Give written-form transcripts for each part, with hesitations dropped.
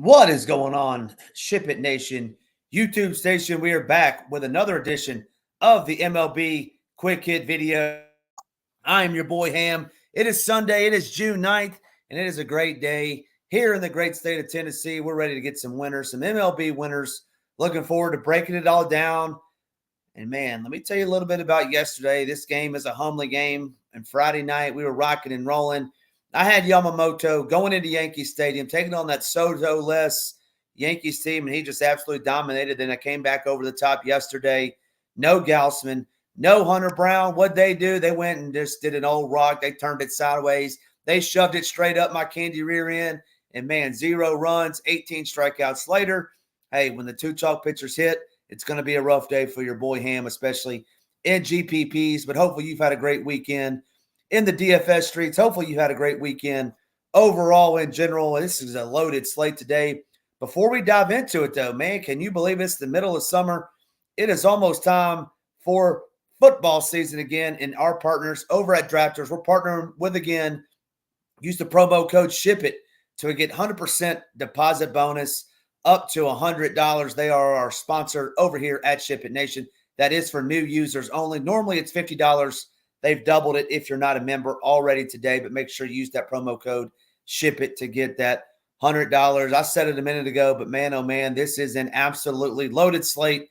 What is going on, SHIPIT Nation YouTube station? We are back with another edition of the MLB Quick Hit video. I am your boy Ham. It is Sunday. It is June 9th, and it is a great day here in the great state of Tennessee. We're ready to get some winners, some MLB winners. Looking forward to breaking it all down. And, man, let me tell you a little bit about yesterday. This game is a homely game, and Friday night we were rocking and rolling. I had Yamamoto going into Yankee Stadium, taking on that Soto-less Yankees team, and he just absolutely dominated. Then I came back over the top yesterday. No Gausman, no Hunter Brown. What'd they do? They went and just did an old rock. They turned it sideways. They shoved it straight up my candy rear end. And, man, 0 runs, 18 strikeouts later. Hey, when the two chalk pitchers hit, it's going to be a rough day for your boy Ham, especially in GPPs. But hopefully you've had a great weekend in the DFS streets. Hopefully you had a great weekend overall in general. This is a loaded slate today. Before we dive into it, though, man, can you believe it's the middle of summer? It is almost time for football season again, and our partners over at Drafters, we're partnering with, again, use the promo code SHIPIT to get 100% deposit bonus up to $100. They are our sponsor over here at SHIPIT Nation. That is for new users only. Normally it's $50. They've doubled it if you're not a member already today, but make sure you use that promo code SHIPIT to get that $100. I said it a minute ago, but man, oh man, this is an absolutely loaded slate.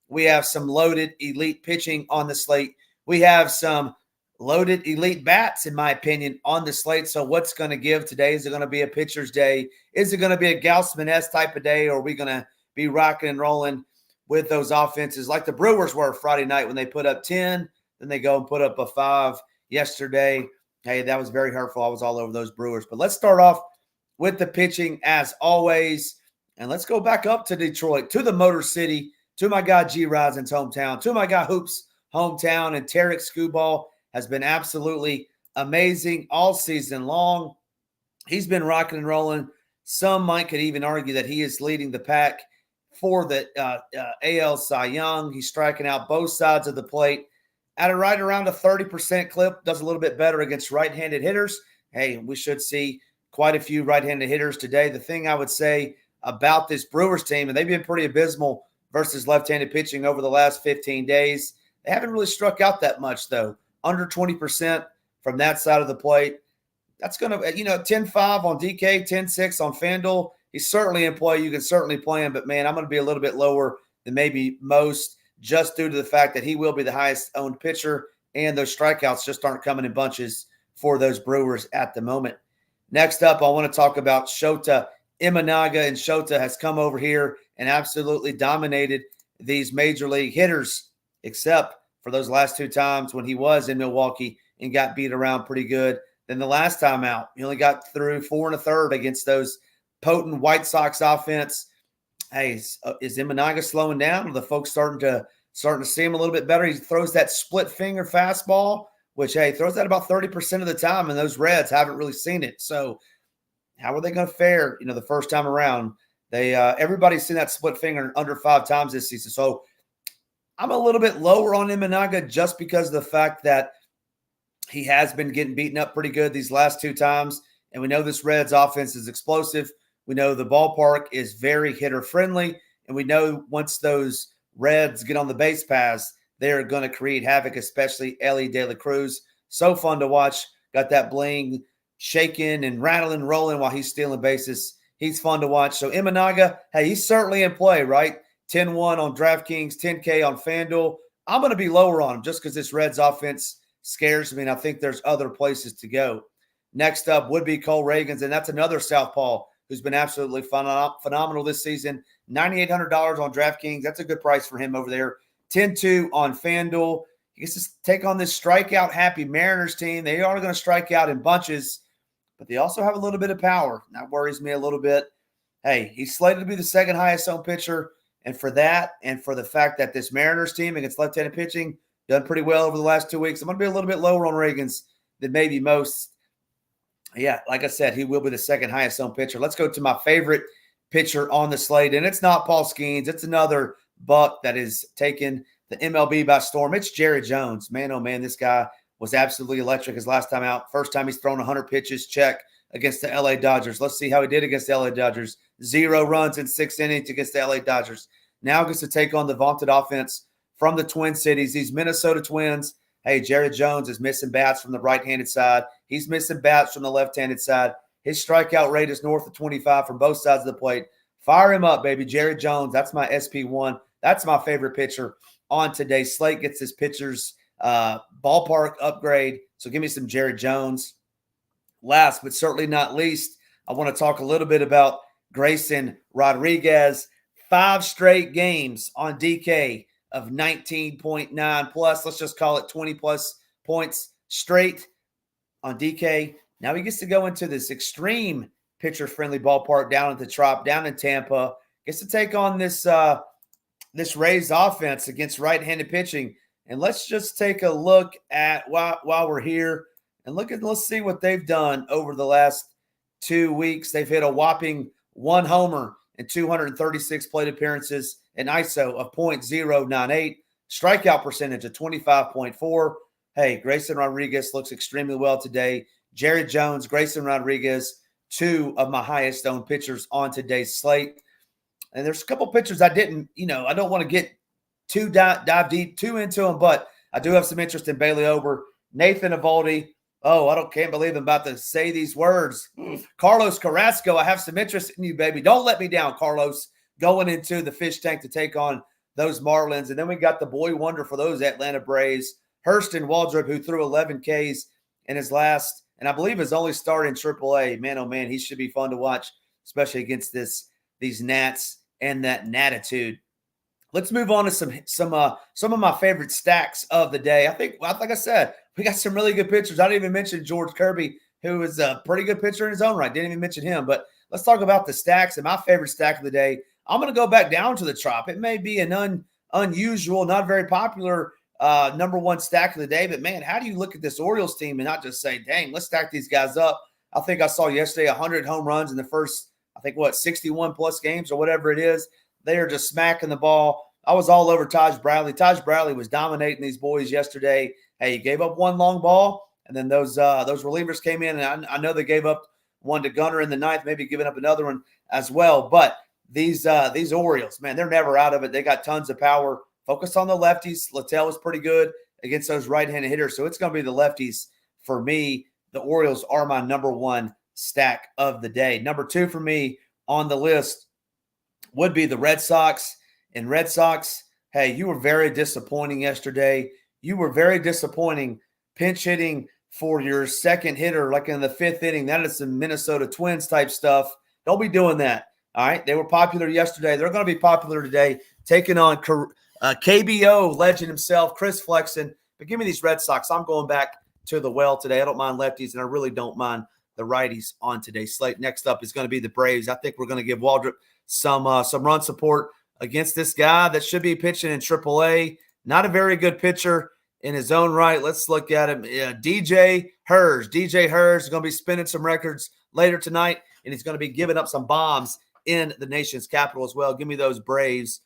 We have some loaded elite pitching on the slate. We have some loaded elite bats, in my opinion, on the slate. So what's going to give today? Is it going to be a pitcher's day? Is it going to be a Gausman-esque type of day? Or are we going to be rocking and rolling with those offenses like the Brewers were Friday night when they put up 10? Then they go and put up a 5 yesterday. Hey, that was very hurtful. I was all over those Brewers. But let's start off with the pitching as always. And let's go back up to Detroit, to the Motor City, to my guy G. Risen's hometown, to my guy Hoop's hometown. And Tarek Skubal has been absolutely amazing all season long. He's been rocking and rolling. Some might could even argue that he is leading the pack for the AL Cy Young. He's striking out both sides of the plate at a right around a 30% clip, does a little bit better against right-handed hitters. Hey, we should see quite a few right-handed hitters today. The thing I would say about this Brewers team, and they've been pretty abysmal versus left-handed pitching over the last 15 days. They haven't really struck out that much, though. Under 20% from that side of the plate. That's going to, 10-5 on DK, 10-6 on FanDuel. He's certainly in play. You can certainly play him, but, man, I'm going to be a little bit lower than maybe most, just due to the fact that he will be the highest owned pitcher, and those strikeouts just aren't coming in bunches for those Brewers at the moment. Next up, I want to talk about Shota Imanaga, and Shota has come over here and absolutely dominated these major league hitters, except for those last 2 times when he was in Milwaukee and got beat around pretty good. Then the last time out, he only got through 4 1/3 against those potent White Sox offense. Hey, is Imanaga slowing down? Are the folks starting to see him a little bit better? He throws that split finger fastball, which, hey, throws that about 30% of the time, and those Reds haven't really seen it. So how are they going to fare, the first time around? They everybody's seen that split finger under 5 times this season. So I'm a little bit lower on Imanaga just because of the fact that he has been getting beaten up pretty good these last 2 times, and we know this Reds offense is explosive. We know the ballpark is very hitter-friendly, and we know once those Reds get on the base paths, they're going to create havoc, especially Elly De La Cruz. So fun to watch. Got that bling shaking and rattling, rolling while he's stealing bases. He's fun to watch. So Imanaga, hey, he's certainly in play, right? 10-1 on DraftKings, 10K on FanDuel. I'm going to be lower on him just because this Reds offense scares me, and I think there's other places to go. Next up would be Cole Reagans, and that's another southpaw who's been absolutely phenomenal this season. $9,800 on DraftKings. That's a good price for him over there. 10-2 on FanDuel. He gets to take on this strikeout-happy Mariners team. They are going to strike out in bunches, but they also have a little bit of power. That worries me a little bit. Hey, he's slated to be the second highest owned pitcher, and for that and for the fact that this Mariners team against left-handed pitching done pretty well over the last 2 weeks, I'm going to be a little bit lower on Reagans than maybe most. Yeah, like I said, he will be the second highest owned pitcher. Let's go to my favorite pitcher on the slate, and it's not Paul Skeens. It's another buck that is taking the MLB by storm. It's Jerry Jones. Man, oh man, this guy was absolutely electric his last time out. First time he's thrown 100 pitches, check. against the LA Dodgers. Let's see how he did against the LA Dodgers. 0 runs in 6 innings against the LA Dodgers. Now gets to take on the vaunted offense from the Twin Cities. These Minnesota Twins. Hey, Jared Jones is missing bats from the right-handed side. He's missing bats from the left-handed side. His strikeout rate is north of 25 from both sides of the plate. Fire him up, baby. Jared Jones, that's my SP1. That's my favorite pitcher on today's slate. Gets his pitcher's ballpark upgrade. So give me some Jared Jones. Last but certainly not least, I want to talk a little bit about Grayson Rodriguez. 5 straight games on DK of 19.9 plus. Let's just call it 20 plus points straight on DK. Now he gets to go into this extreme pitcher-friendly ballpark down at the Trop, down in Tampa. Gets to take on this this Rays offense against right-handed pitching. And let's just take a look at while we're here and let's see what they've done over the last 2 weeks. They've hit a whopping 1 homer in 236 plate appearances, an ISO of .098, strikeout percentage of 25.4. Hey, Grayson Rodriguez looks extremely well today. Jared Jones, Grayson Rodriguez, 2 of my highest owned pitchers on today's slate. And there's a couple pitchers I didn't, I don't want to get dive deep too into them, but I do have some interest in Bailey Ober, Nathan Eovaldi. Oh, can't believe I'm about to say these words. Carlos Carrasco, I have some interest in you, baby. Don't let me down, Carlos, going into the fish tank to take on those Marlins. And then we got the boy wonder for those Atlanta Braves, Hurston Waldrop, who threw 11 Ks in his last, and I believe his only start in AAA. Man, oh man, he should be fun to watch, especially against these Nats and that Natitude. Let's move on to some of my favorite stacks of the day. I think, like I said, we got some really good pitchers. I didn't even mention George Kirby, who is a pretty good pitcher in his own right. Didn't even mention him. But let's talk about the stacks. And my favorite stack of the day, I'm going to go back down to the Trop. It may be an unusual, not very popular number 1 stack of the day. But, man, how do you look at this Orioles team and not just say, dang, let's stack these guys up? I think I saw yesterday 100 home runs in the first, 61-plus games or whatever it is. They are just smacking the ball. I was all over Taj Bradley. Taj Bradley was dominating these boys yesterday. Hey, he gave up 1 long ball, and then those relievers came in, and I know they gave up 1 to Gunnar in the 9th, maybe giving up another one as well. But these Orioles, man, they're never out of it. They got tons of power. Focus on the lefties. Littell was pretty good against those right-handed hitters, so it's going to be the lefties for me. The Orioles are my number 1 stack of the day. Number 2 for me on the list would be the Red Sox. And Red Sox, hey, you were very disappointing yesterday. You were very disappointing pinch hitting for your second hitter, like in the 5th inning. That is some Minnesota Twins type stuff. Don't be doing that. All right. They were popular yesterday. They're going to be popular today, taking on KBO legend himself, Chris Flexen. But give me these Red Sox. I'm going back to the well today. I don't mind lefties, and I really don't mind the righties on today's slate. Next up is going to be the Braves. I think we're going to give Waldrop some run support against this guy that should be pitching in AAA. Not a very good pitcher in his own right. Let's look at him. DJ Hers. DJ Hers is going to be spinning some records later tonight, and he's going to be giving up some bombs in the nation's capital as well. Give me those Braves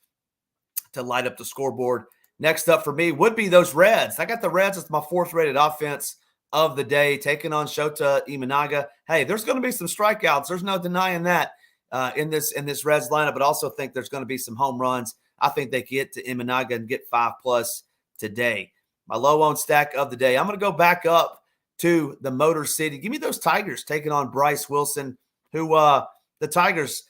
to light up the scoreboard. Next up for me would be those Reds. I got the Reds as my 4th-rated offense of the day, taking on Shota Imanaga. Hey, there's going to be some strikeouts. There's no denying that. In this Reds lineup, but also think there's going to be some home runs. I think they get to Imanaga and get 5+ today. My low-owned stack of the day. I'm going to go back up to the Motor City. Give me those Tigers taking on Bryce Wilson, who the Tigers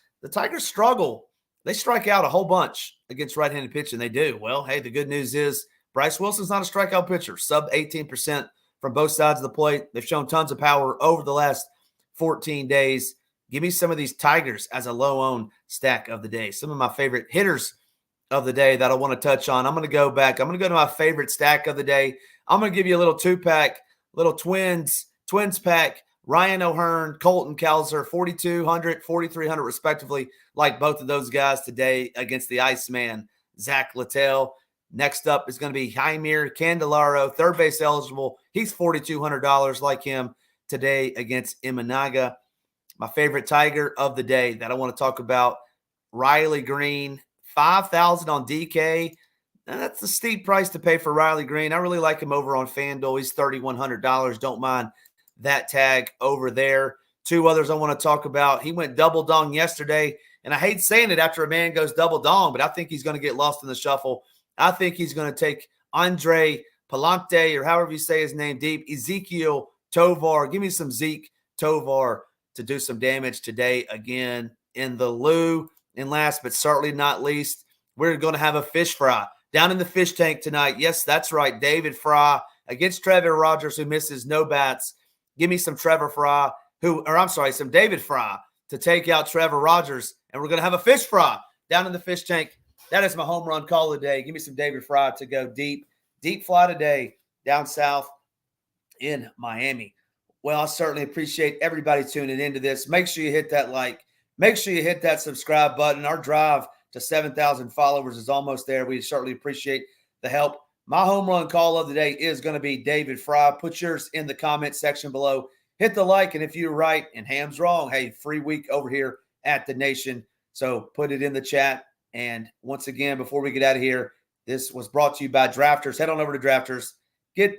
struggle. They strike out a whole bunch against right-handed pitching. They do. Well, hey, the good news is Bryce Wilson's not a strikeout pitcher. Sub 18% from both sides of the plate. They've shown tons of power over the last 14 days. Give me some of these Tigers as a low-owned stack of the day. Some of my favorite hitters of the day that I want to touch on. I'm going to go back. I'm going to go to my favorite stack of the day. I'm going to give you a little 2-pack, little Twins pack. Ryan O'Hearn, Colton Cowser, 4,200, 4,300 respectively, like both of those guys today against the Iceman, Zach Littell. Next up is going to be Jaime Candelaro, third base eligible. He's $4,200 like him today against Imanaga. My favorite Tiger of the day that I want to talk about, Riley Green, 5,000 on DK. Now, that's a steep price to pay for Riley Green. I really like him over on FanDuel. He's $3,100. Don't mind that tag over there. two others I want to talk about. He went double dong yesterday, and I hate saying it after a man goes double dong, but I think he's going to get lost in the shuffle. I think he's going to take Andre Palante, or however you say his name, deep, Ezekiel Tovar. Give me some Zeke Tovar to do some damage today again in the Lou. And last but certainly not least, we're going to have a fish fry down in the fish tank tonight. Yes, that's right. David Fry against Trevor Rogers, who misses no bats. Give me some some David Fry to take out Trevor Rogers. And we're going to have a fish fry down in the fish tank. That is my home run call of the day. Give me some David Fry to go deep fly today down south in Miami. Well, I certainly appreciate everybody tuning into this. Make sure you hit that like. Make sure you hit that subscribe button. Our drive to 7,000 followers is almost there. We certainly appreciate the help. My home run call of the day is going to be David Fry. Put yours in the comment section below. Hit the like, and if you're right and Ham's wrong, hey, free week over here at the Nation. So put it in the chat. And once again, before we get out of here, this was brought to you by Drafters. Head on over to Drafters. Get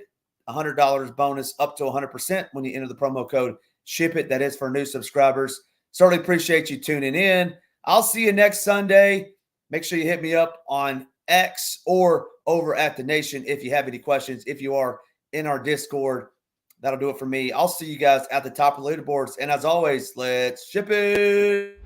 $100 bonus up to 100% when you enter the promo code SHIPIT. That is for new subscribers. Certainly appreciate you tuning in. I'll see you next Sunday. Make sure you hit me up on X or over at the Nation if you have any questions. If you are in our Discord, that'll do it for me. I'll see you guys at the top of the leaderboards. And as always, let's ship it.